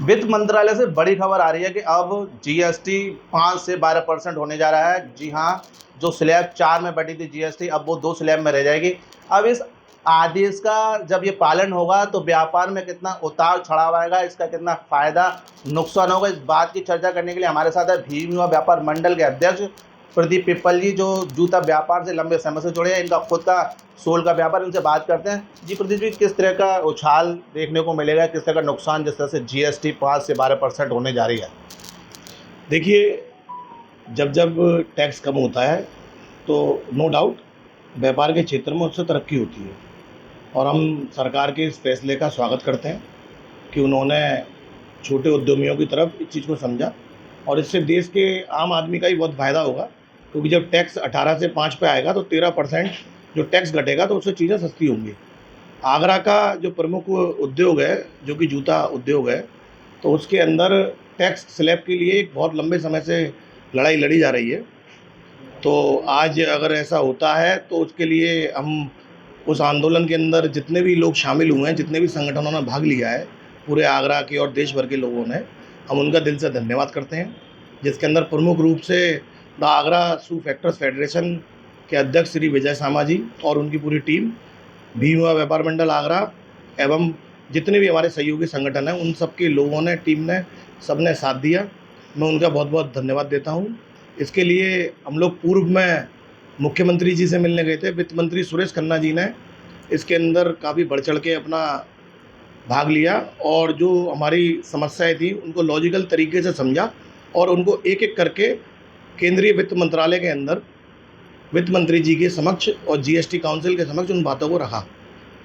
वित्त मंत्रालय से बड़ी खबर आ रही है कि अब जीएसटी 5 से 12% होने जा रहा है। जी हाँ, जो स्लैब 4 में बटी थी जीएसटी, अब वो 2 स्लैब में रह जाएगी। अब इस आदेश का जब ये पालन होगा तो व्यापार में कितना उतार चढ़ाव आएगा, इसका कितना फ़ायदा नुकसान होगा, इस बात की चर्चा करने के लिए हमारे साथ है भीम युवा व्यापार मंडल के अध्यक्ष प्रदीप पिप्पल जी, जो जूता व्यापार से लंबे समय से जुड़े हैं। इनका खुद का सोल का व्यापार, इनसे बात करते हैं। जी प्रदीप जी, किस तरह का उछाल देखने को मिलेगा, किस तरह का नुकसान जिस तरह से जीएसटी 5 से 12% होने जा रही है? देखिए, जब जब टैक्स कम होता है तो नो डाउट व्यापार के क्षेत्र में उससे तरक्की होती है और हम सरकार के इस फैसले का स्वागत करते हैं कि उन्होंने छोटे उद्यमियों की तरफ इस चीज़ को समझा और इससे देश के आम आदमी का ही बहुत फ़ायदा होगा, क्योंकि जब टैक्स 18 से 5 पे आएगा तो 13% जो टैक्स घटेगा तो उससे चीज़ें सस्ती होंगी। आगरा का जो प्रमुख उद्योग है, जो कि जूता उद्योग है, तो उसके अंदर टैक्स स्लैब के लिए एक बहुत लंबे समय से लड़ाई लड़ी जा रही है। तो आज अगर ऐसा होता है तो उसके लिए हम उस आंदोलन के अंदर जितने भी लोग शामिल हुए हैं, जितने भी संगठनों ने भाग लिया है, पूरे आगरा के और देश भर के लोगों ने, हम उनका दिल से धन्यवाद करते हैं। जिसके अंदर प्रमुख रूप से the Agra shoe factors federation के अध्यक्ष श्री विजय सामा जी और उनकी पूरी टीम, भीम युवा व्यापार मंडल आगरा एवं जितने भी हमारे सहयोगी संगठन हैं, उन सब के लोगों ने, टीम ने, सबने साथ दिया। मैं उनका बहुत बहुत धन्यवाद देता हूँ। इसके लिए हम लोग पूर्व में मुख्यमंत्री जी से मिलने गए थे। वित्त मंत्री सुरेश खन्ना जी ने इसके अंदर काफ़ी बढ़ चढ़ के अपना भाग लिया और जो हमारी समस्याएं थी उनको लॉजिकल तरीके से समझा और उनको एक एक करके केंद्रीय वित्त मंत्रालय के अंदर वित्त मंत्री जी के समक्ष और जीएसटी काउंसिल के समक्ष उन बातों को रखा,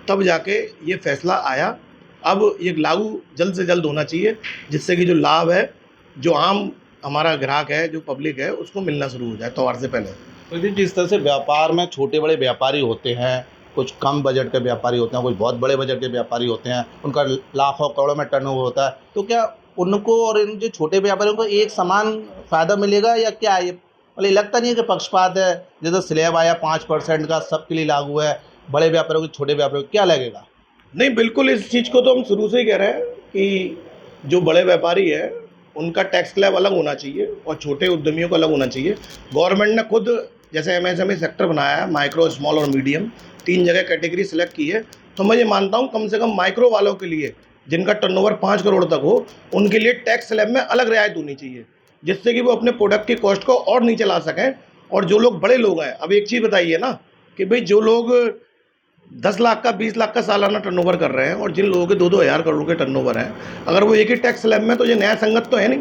तब जाके ये फैसला आया। अब ये लागू जल्द से जल्द होना चाहिए, जिससे कि जो लाभ है, जो आम हमारा ग्राहक है, जो पब्लिक है, उसको मिलना शुरू हो जाए त्यौहार से पहले। प्रदीप, जिस तरह से व्यापार में छोटे बड़े व्यापारी होते हैं, कुछ कम बजट के व्यापारी होते हैं, कुछ बहुत बड़े बजट के व्यापारी होते हैं, उनका लाखों करोड़ों में टर्नओवर होता है, तो क्या उनको और इन जो छोटे व्यापारियों को एक समान फ़ायदा मिलेगा या क्या? ये मतलब लगता नहीं है कि पक्षपात है? जैसे स्लैब आया 5% का, सबके लिए लागू है, बड़े व्यापारियों को, छोटे व्यापारियों को क्या लगेगा? नहीं, बिल्कुल इस चीज़ को तो हम शुरू से ही कह रहे हैं कि जो बड़े व्यापारी है उनका टैक्स स्लैब अलग होना चाहिए और छोटे उद्यमियों का अलग होना चाहिए। गवर्नमेंट ने खुद जैसे एमएसएमई सेक्टर बनाया है, माइक्रो, स्मॉल और मीडियम, 3 जगह कैटेगरी सेलेक्ट की है। तो मैं ये मानता हूँ कम से कम माइक्रो वालों के लिए, जिनका टर्नओवर 5 करोड़ तक हो, उनके लिए टैक्स स्लैब में अलग रियायत होनी चाहिए, जिससे कि वो अपने प्रोडक्ट की कॉस्ट को और नीचे ला सकें। और जो लोग बड़े लोग हैं, अब एक चीज़ बताइए ना कि भाई जो लोग 10 लाख का, 20 लाख का सालाना टर्नओवर कर रहे हैं और जिन लोगों के 2-2 हज़ार करोड़ के टर्नओवर हैं, अगर वो एक ही टैक्स स्लैब में, तो ये न्याय संगत तो है नहीं।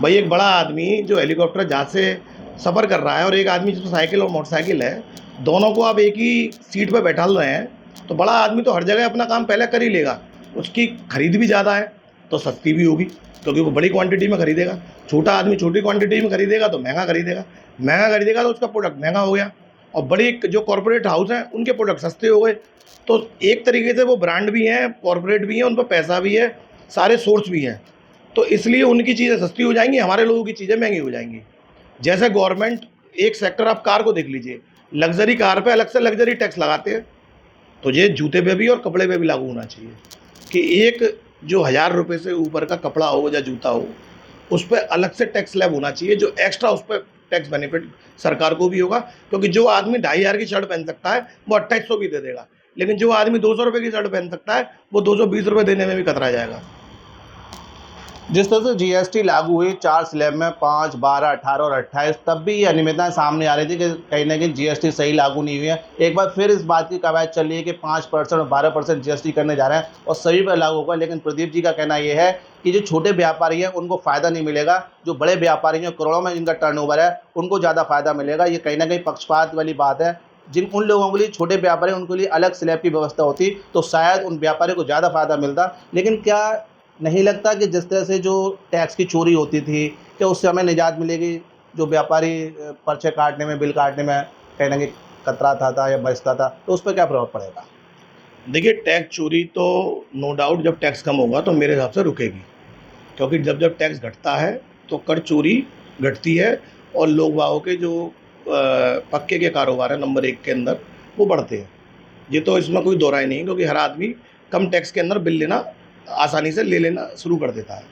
भाई एक बड़ा आदमी जो हेलीकॉप्टर जहाज से सफ़र कर रहा है और एक आदमी जिसमें साइकिल और मोटरसाइकिल है, दोनों को आप एक ही सीट पर बैठा रहे हैं, तो बड़ा आदमी तो हर जगह अपना काम पहले कर ही लेगा। उसकी खरीद भी ज़्यादा है तो सस्ती भी होगी, क्योंकि वो बड़ी क्वांटिटी में खरीदेगा। छोटा आदमी छोटी क्वांटिटी में खरीदेगा तो महंगा खरीदेगा, महंगा खरीदेगा तो उसका प्रोडक्ट महंगा हो गया। और बड़ी जो कॉरपोरेट हाउस हैं, उनके प्रोडक्ट सस्ते हो गए। तो एक तरीके से वो ब्रांड भी हैं, कॉरपोरेट भी हैं, उन पर पैसा भी है, सारे सोर्स भी हैं, तो इसलिए उनकी चीज़ें सस्ती हो जाएंगी, हमारे लोगों की चीज़ें महंगी हो जाएंगी। जैसे गवर्नमेंट एक सेक्टर, आप कार को देख लीजिए, लग्जरी कार पे अलग से लग्जरी टैक्स लगाते हैं, तो ये जूते पे भी और कपड़े पे भी लागू होना चाहिए कि एक जो 1000 रुपये से ऊपर का कपड़ा हो या जूता हो, उस पर अलग से टैक्स स्लैब होना चाहिए, जो एक्स्ट्रा उस पर टैक्स बेनिफिट सरकार को भी होगा। क्योंकि जो आदमी 2500 की शर्ट पहन सकता है वो 2800 भी दे देगा, लेकिन जो आदमी 200 रुपये की शर्ट पहन सकता है वो 220 रुपये देने में भी कतरा जाएगा। जिस तरह से जीएसटी लागू हुई 4 स्लैब में 5, 12, 18 और 28, तब भी ये अनियमितताएं सामने आ रही थी कि कहीं ना कहीं जीएसटी सही लागू नहीं हुई है। एक बार फिर इस बात की कवायद चल रही है कि 5% और 12% जीएसटी करने जा रहे हैं और सभी पर लागू होगा। लेकिन प्रदीप जी का कहना यह है कि जो छोटे व्यापारी हैं उनको फ़ायदा नहीं मिलेगा, जो बड़े व्यापारी हैं, करोड़ों में जिनका टर्नओवर है, उनको ज़्यादा फ़ायदा मिलेगा। ये कहीं ना कहीं पक्षपात वाली बात है। जिन उन लोगों के लिए, छोटे व्यापारी, उनके लिए अलग स्लैब की व्यवस्था होती तो शायद उन व्यापारी को ज़्यादा फ़ायदा मिलता। लेकिन क्या नहीं लगता कि जिस तरह से जो टैक्स की चोरी होती थी, क्या उससे हमें निजात मिलेगी? जो व्यापारी पर्चे काटने में, बिल काटने में कहीं ना कहीं कतराता था या बचता था, तो उस पर क्या प्रभाव पड़ेगा? देखिए, टैक्स चोरी तो नो डाउट जब टैक्स कम होगा तो मेरे हिसाब से रुकेगी, क्योंकि जब जब टैक्स घटता है तो कर चोरी घटती है और लोग वालों के जो पक्के के कारोबार है नंबर 1 के अंदर, वो बढ़ते हैं। ये तो इसमें कोई दो राय नहीं है, क्योंकि हर आदमी कम टैक्स के अंदर बिल लेना आसानी से ले लेना शुरू कर देता है।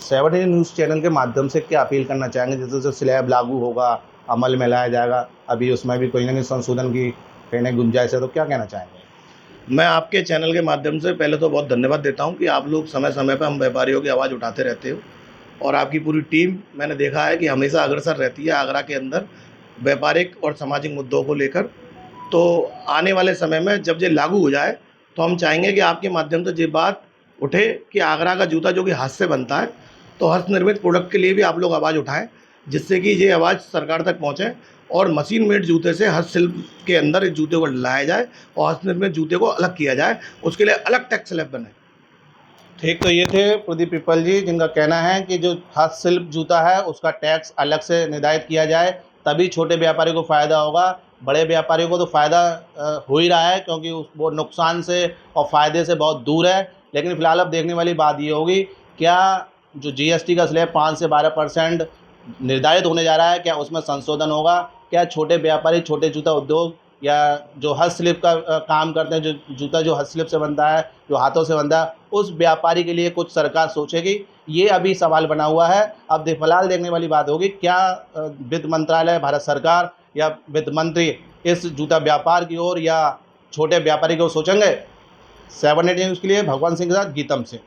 7 न्यूज़ चैनल के माध्यम से क्या अपील करना चाहेंगे, जैसे जो स्लैब लागू होगा, अमल में लाया जाएगा, अभी उसमें भी कहीं ना कहीं संशोधन की कहीं ना गुंजाइश है, तो क्या कहना चाहेंगे? मैं आपके चैनल के माध्यम से पहले तो बहुत धन्यवाद देता हूं कि आप लोग समय समय पर हम व्यापारियों की आवाज़ उठाते रहते हो, और आपकी पूरी टीम मैंने देखा है कि हमेशा अग्रसर रहती है आगरा के अंदर व्यापारिक और सामाजिक मुद्दों को लेकर। तो आने वाले समय में जब ये लागू हो जाए तो हम चाहेंगे कि आपके माध्यम से ये बात उठे कि आगरा का जूता जो कि हाथ से बनता है, तो हस्त निर्मित प्रोडक्ट के लिए भी आप लोग आवाज़ उठाएं, जिससे कि ये आवाज़ सरकार तक पहुँचे और मशीन मेड जूते से हस्तशिल्प के अंदर इस जूते को लाया जाए और हस्त निर्मित जूते को अलग किया जाए, उसके लिए अलग टैक्स स्लैब बने। ठीक, तो ये थे प्रदीप पिप्पल जी, जिनका कहना है कि जो हस्तशिल्प जूता है उसका टैक्स अलग से निर्धारित किया जाए, तभी छोटे व्यापारी को फ़ायदा होगा। बड़े व्यापारियों को तो फ़ायदा हो ही रहा है, क्योंकि वो नुकसान से और फ़ायदे से बहुत दूर है। लेकिन फ़िलहाल अब देखने वाली बात ये होगी, क्या जो जीएसटी का स्लैब 5 से 12% निर्धारित होने जा रहा है, क्या उसमें संशोधन होगा? क्या छोटे व्यापारी, छोटे जूता उद्योग या जो हस्तशिल्प का काम करते हैं, जो जूता जो हस्तशिल्प से बनता है, जो हाथों से बनता है, उस व्यापारी के लिए कुछ सरकार सोचेगी? ये अभी सवाल बना हुआ है। अब फिलहाल देखने वाली बात होगी, क्या वित्त मंत्रालय, भारत सरकार या वित्त मंत्री इस जूता व्यापार की ओर या छोटे व्यापारी की ओर सोचेंगे? 7 न्यूज़ के लिए भगवान सिंह के साथ गीतम से।